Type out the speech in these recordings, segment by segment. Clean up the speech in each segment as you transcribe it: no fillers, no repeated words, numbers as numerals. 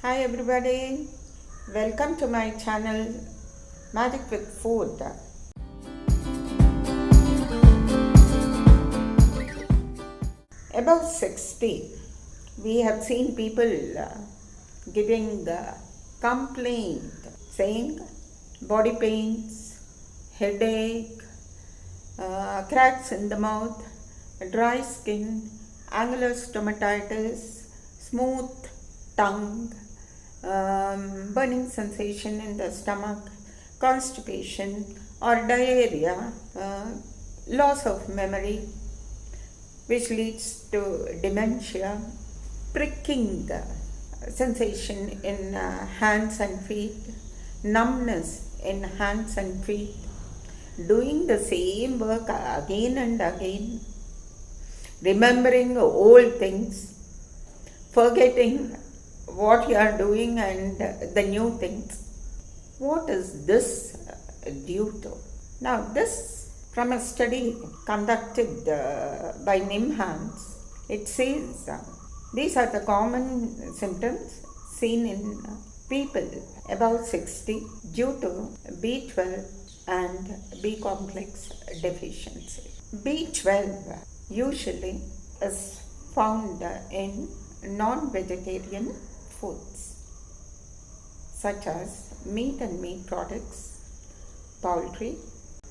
Hi everybody, welcome to my channel Magic with Food. Above 60, we have seen people giving complaint saying body pains, headache, cracks in the mouth, dry skin, angular stomatitis, smooth tongue, burning sensation in the stomach, constipation or diarrhea, loss of memory, which leads to dementia, pricking sensation in hands and feet, numbness in hands and feet, doing the same work again and again, remembering old things, forgetting what you are doing and the new things. What is this due to? Now, this from a study conducted by NIMHANS, it says these are the common symptoms seen in people above 60 due to B12 and B complex deficiency. B12 usually is found in non-vegetarian foods such as meat and meat products, poultry,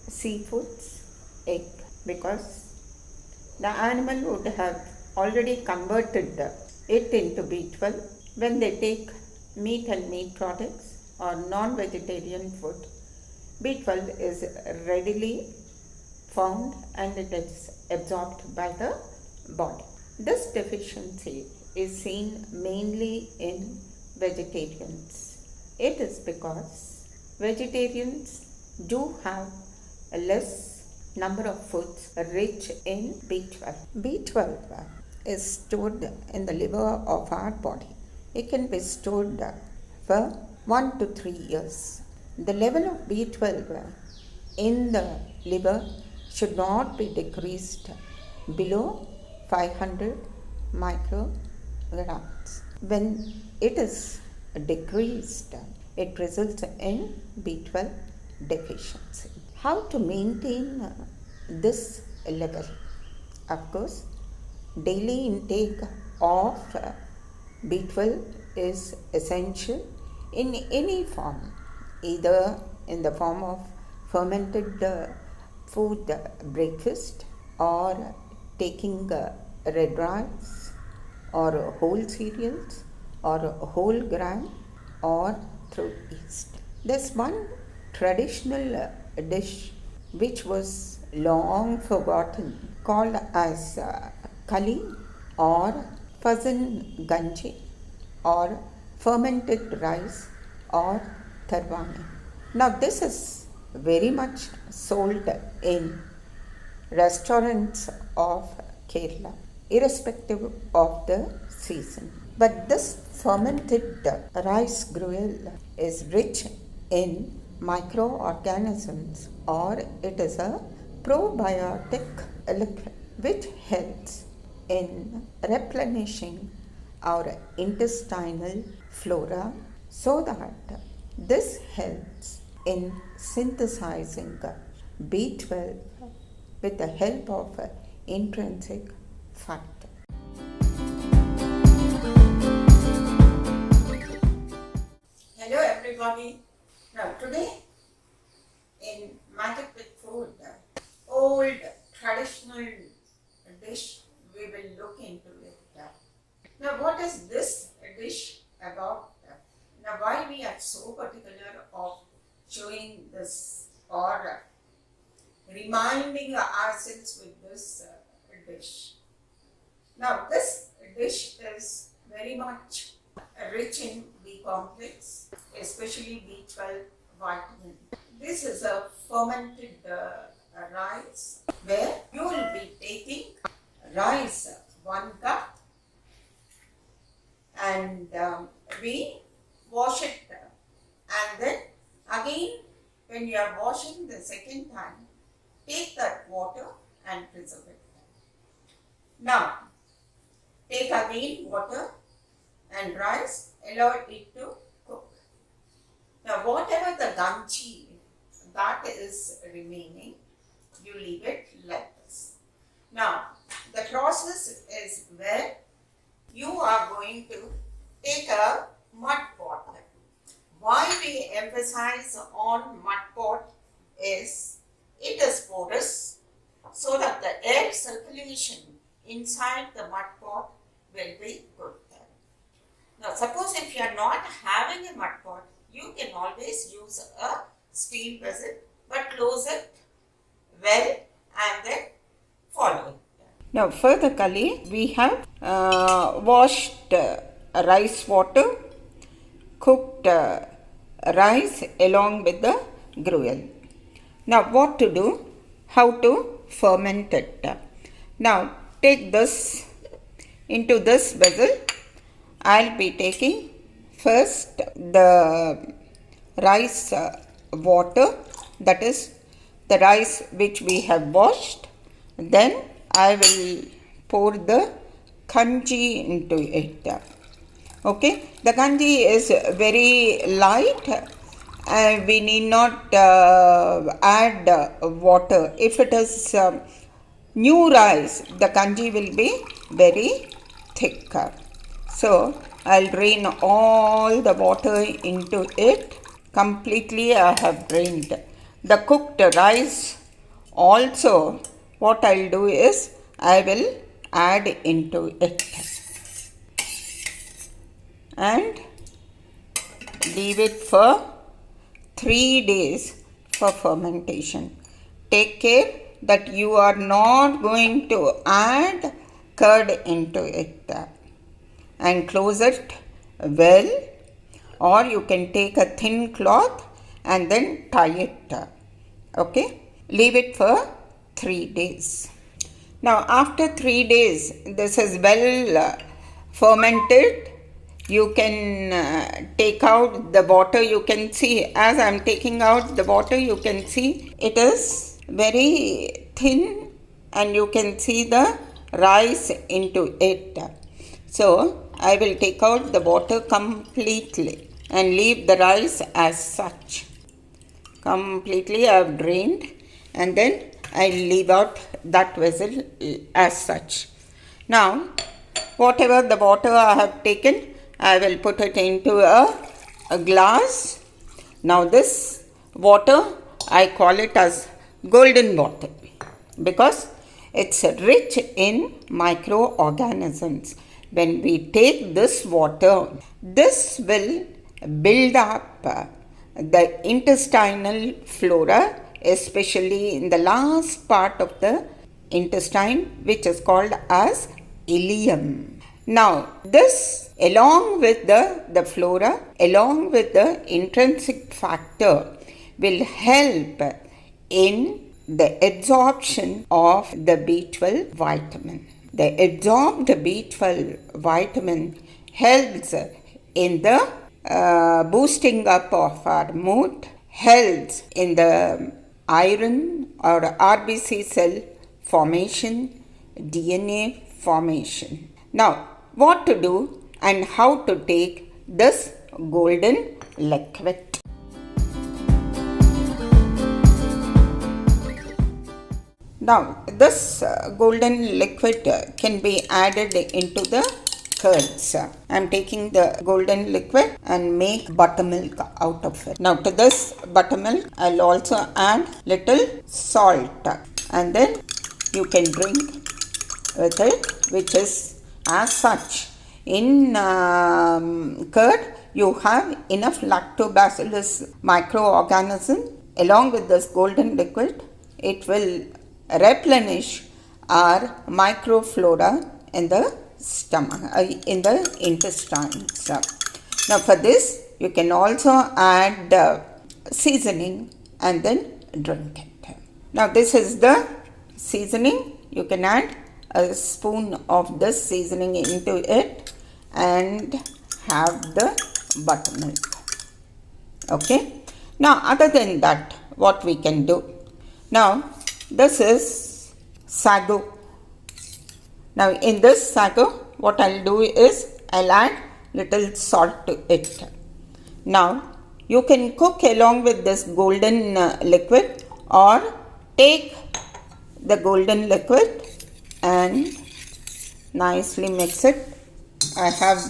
seafoods, egg, because the animal would have already converted it into B12 when they take meat and meat products or non-vegetarian food. B12 is readily found and it is absorbed by the body. This deficiency is seen mainly in vegetarians. It is because vegetarians do have a less number of foods rich in B12. B12 is stored in the liver of our body. It can be stored for 1 to 3 years. The level of B12 in the liver should not be decreased below 500 micrograms. When it is decreased, it results in B12 deficiency. How to maintain this level? Of course, daily intake of B12 is essential in any form, either in the form of fermented food breakfast or taking red rice or whole cereals or whole gram or through yeast. There's one traditional dish which was long forgotten called as kali or fazan ganji or fermented rice or tarwani. Now this is very much sold in restaurants of Kerala, irrespective of the season. But this fermented rice gruel is rich in microorganisms, or it is a probiotic liquid which helps in replenishing our intestinal flora, so that this helps in synthesizing B12 with the help of intrinsic factor. Hello everybody. Now today in Magic with Food, old traditional dish, we will look into it. Now what is this dish about? Now why we are so particular of showing this or reminding ourselves with this dish? Now this dish is very much rich in B complex, especially B12 vitamin. This is a fermented rice where you will be taking rice 1 cup and we wash it, and then again when you are washing the second time, take that water and preserve it. Now take again water and rice, allow it to cook. Now whatever the ganchi that is remaining, you leave it like this. Now the process is where you are going to take a mud pot. Why we emphasize on mud pot is it is porous, so that the air circulation inside the mud pot will be good. Now suppose if you are not having a mud pot, you can always use a steel vessel, but close it well and then follow it. Now further Kali, we have washed rice water, cooked rice along with the gruel. Now what to do? How to ferment it? Now take this into this vessel. I'll be taking first the rice water, that is the rice which we have washed. Then I will pour the kanji into it. Okay, the kanji is very light. We need not add water. If it is new rice, the kanji will be very thick. So I'll drain all the water into it. Completely I have drained. The cooked rice also, what I'll do is I will add into it and leave it for 3 days for fermentation. Take care that you are not going to add curd into it, and close it well, or you can take a thin cloth and then tie it. Okay, leave it for 3 days. Now after 3 days, this is well fermented. You can take out the water. You can see, as I am taking out the water, you can see it is very thin and you can see the rice into it. So I will take out the water completely and leave the rice as such. Completely I have drained, and then I leave out that vessel as such. Now whatever the water I have taken, I will put it into a glass. Now this water, I call it as golden water because it's rich in microorganisms. When we take this water, this will build up the intestinal flora, especially in the last part of the intestine, which is called as ileum. Now this, along with the flora, along with the intrinsic factor, will help in the absorption of the B12 vitamin. The absorbed B12 vitamin helps in the boosting up of our mood, helps in the iron or RBC cell formation, DNA formation. Now, what to do and how to take this golden liquid? Now, this golden liquid can be added into the curds. I am taking the golden liquid and make buttermilk out of it. Now, to this buttermilk, I will also add little salt, and then you can drink with it, which is as such. In curd, you have enough lactobacillus microorganism. Along with this golden liquid, it will replenish our microflora in the stomach, in the intestines. Now for this, you can also add seasoning and then drink it. Now this is the seasoning. You can add a spoon of this seasoning into it and have the buttermilk. Okay. Now other than that, what we can do? Now this is sago. Now in this sago, what I'll do is I'll add little salt to it. Now you can cook along with this golden liquid, or take the golden liquid and nicely mix it. I have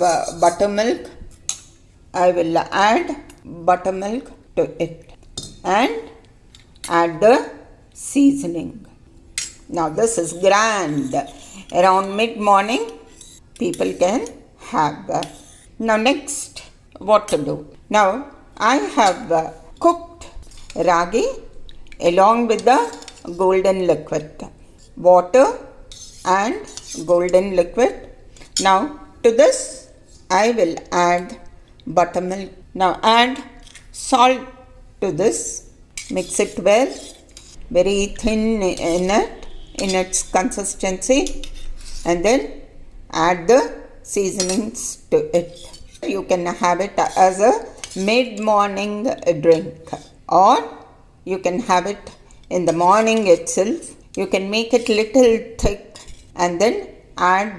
buttermilk. I will add buttermilk to it and add the seasoning. Now this is grand. Around mid-morning people can have that. Now next, what to do? Now I have cooked ragi along with the golden liquid, water and golden liquid. Now to this I will add buttermilk. Now add salt to this. Mix it well, very thin in its consistency, and then add the seasonings to it. You can have it as a mid-morning drink, or you can have it in the morning itself. You can make it little thick and then add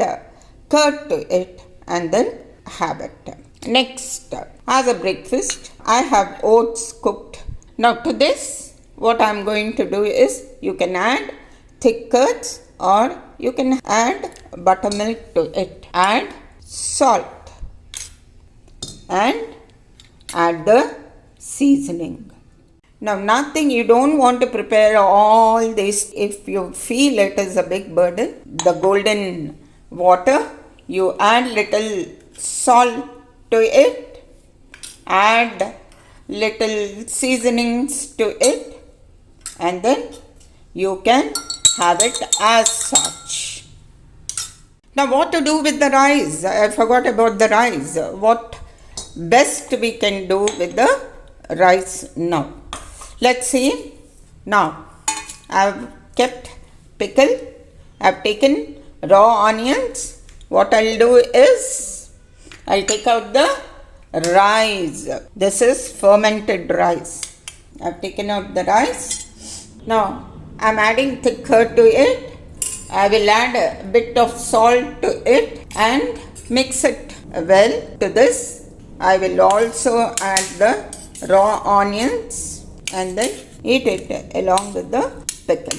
curd to it and then have it. Next, as a breakfast, I have oats cooked. Now to this, what I am going to do is, you can add thick curds or you can add buttermilk to it. Add salt and add the seasoning. Now nothing, you don't want to prepare all this if you feel it is a big burden. The golden water, you add little salt to it, add little seasonings to it, and then you can have it as such. Now what to do with the rice? I forgot about the rice. What best we can do with the rice now? Let's see. Now I have kept pickle. I have taken raw onions. What I'll do is, I'll take out the rice. This is fermented rice. I've taken out the rice. Now I'm adding thick curd to it. I will add a bit of salt to it and mix it well to this. I will also add the raw onions and then eat it along with the pickle.